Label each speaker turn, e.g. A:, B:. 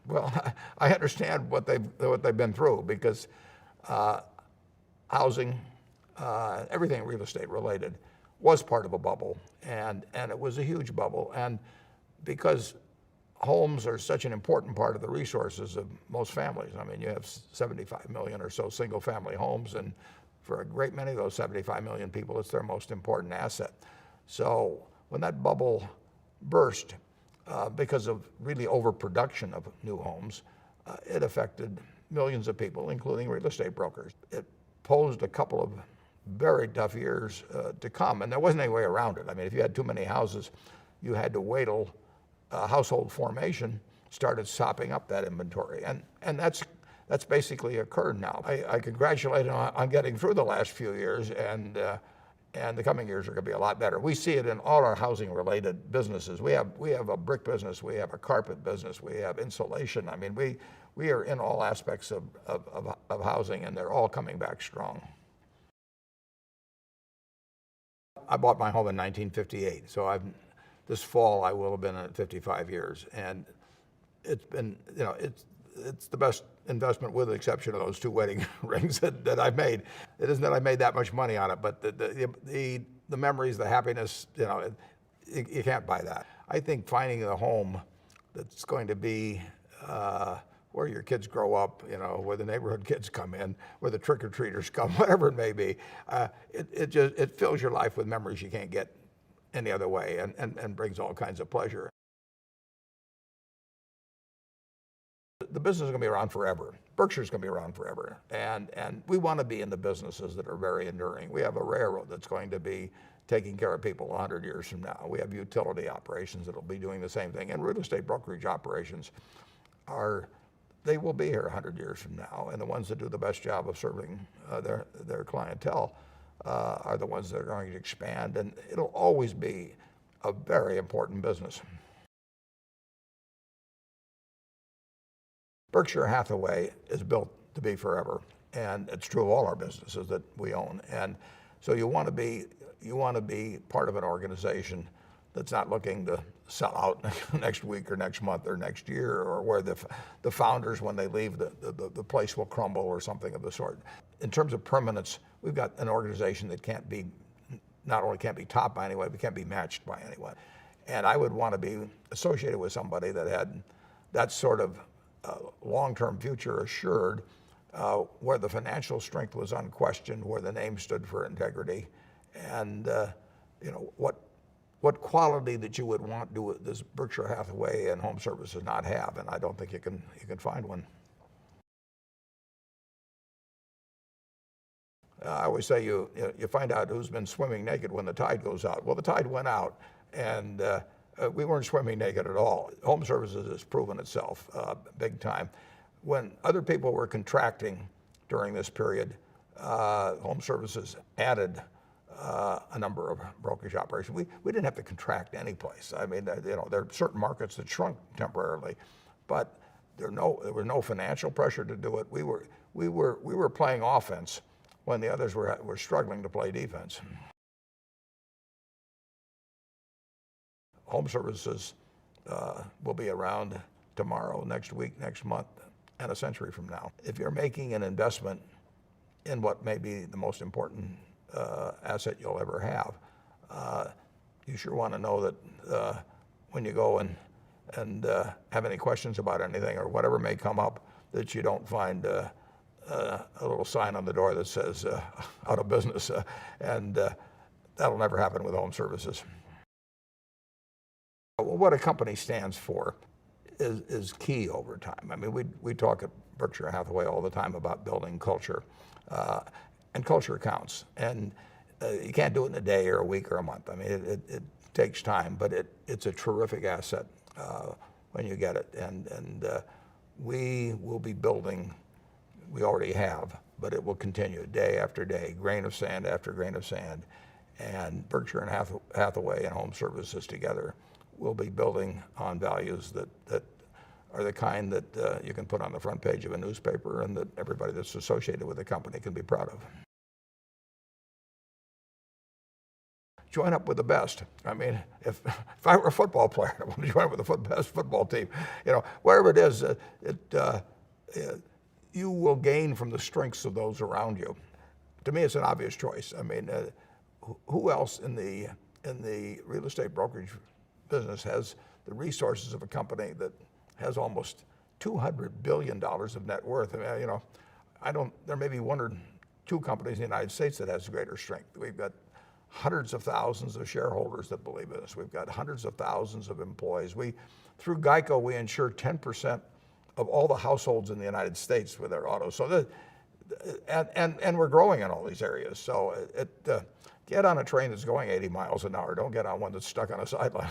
A: Well, I understand what they've been through because housing, everything real estate related, was part of a bubble, and it was a huge bubble. And because homes are such an important part of the resources of most families. I mean, you have 75 million or so single-family homes, and for a great many of those 75 million people, it's their most important asset. So when that bubble burst, because of really overproduction of new homes, it affected millions of people, including real estate brokers. It posed a couple of very tough years to come, and there wasn't any way around it. I mean, if you had too many houses, you had to wait till household formation started sopping up that inventory, and that's basically occurred now. I congratulate him on getting through the last few years, and the coming years are going to be a lot better. We see it in all our housing-related businesses. We have a brick business, we have a carpet business, we have insulation. I mean, we are in all aspects of housing, and they're all coming back strong. I bought my home in 1958, so this fall I will have been at 55 years, and it's been, it's the best investment with the exception of those 2 wedding rings that I've made. It isn't that I made that much money on it, but the memories, the happiness, you can't buy that. I think finding a home that's going to be where your kids grow up, where the neighborhood kids come in, where the trick-or-treaters come, whatever it may be, it fills your life with memories you can't get any other way, and brings all kinds of pleasure. The business is going to be around forever. Berkshire's going to be around forever, and we want to be in the businesses that are very enduring. We have a railroad that's going to be taking care of people 100 years from now. We have utility operations that'll be doing the same thing, and real estate brokerage operations they will be here 100 years from now, and the ones that do the best job of serving their clientele are the ones that are going to expand, and it'll always be a very important business. Berkshire Hathaway is built to be forever, and it's true of all our businesses that we own. And so you want to be part of an organization that's not looking to sell out next week or next month or next year, or where the founders, when they leave, the place will crumble or something of the sort. In terms of permanence, we've got an organization that not only can't be topped by anyone, but can't be matched by anyone. And I would want to be associated with somebody that had that sort of long-term future assured, where the financial strength was unquestioned, where the name stood for integrity, and what quality that you would want does Berkshire Hathaway and Home Services not have, and I don't think you can find one. I always say you find out who's been swimming naked when the tide goes out. Well, the tide went out, and we weren't swimming naked at all. Home Services has proven itself big time. When other people were contracting during this period, Home Services added a number of brokerage operations. We didn't have to contract any place. I mean, there are certain markets that shrunk temporarily, but there was no financial pressure to do it. We were playing offense when the others were struggling to play defense. Home Services will be around tomorrow, next week, next month, and a century from now. If you're making an investment in what may be the most important asset you'll ever have, you sure want to know that when you go and have any questions about anything or whatever may come up, that you don't find a little sign on the door that says out of business, and that'll never happen with Home Services. What a company stands for is key over time. I mean, we talk at Berkshire Hathaway all the time about building culture, and culture counts. And you can't do it in a day or a week or a month. I mean, it takes time, but it's a terrific asset when you get it. And we will be building. We already have, but it will continue day after day, grain of sand after grain of sand. And Berkshire and Hathaway and Home Services together will be building on values that are the kind that you can put on the front page of a newspaper and that everybody that's associated with the company can be proud of. join up with the best. I mean, if I were a football player, I want to join up with the best football team. Wherever it is, you will gain from the strengths of those around you. To me, it's an obvious choice. I mean, who else in the real estate brokerage business has the resources of a company that has almost $200 billion of net worth? I mean, there may be one or two companies in the United States that has greater strength. We've got hundreds of thousands of shareholders that believe in us. We've got hundreds of thousands of employees. Through GEICO, we insure 10% of all the households in the United States with their autos. So and we're growing in all these areas. So get on a train that's going 80 miles an hour. Don't get on one that's stuck on a sideline.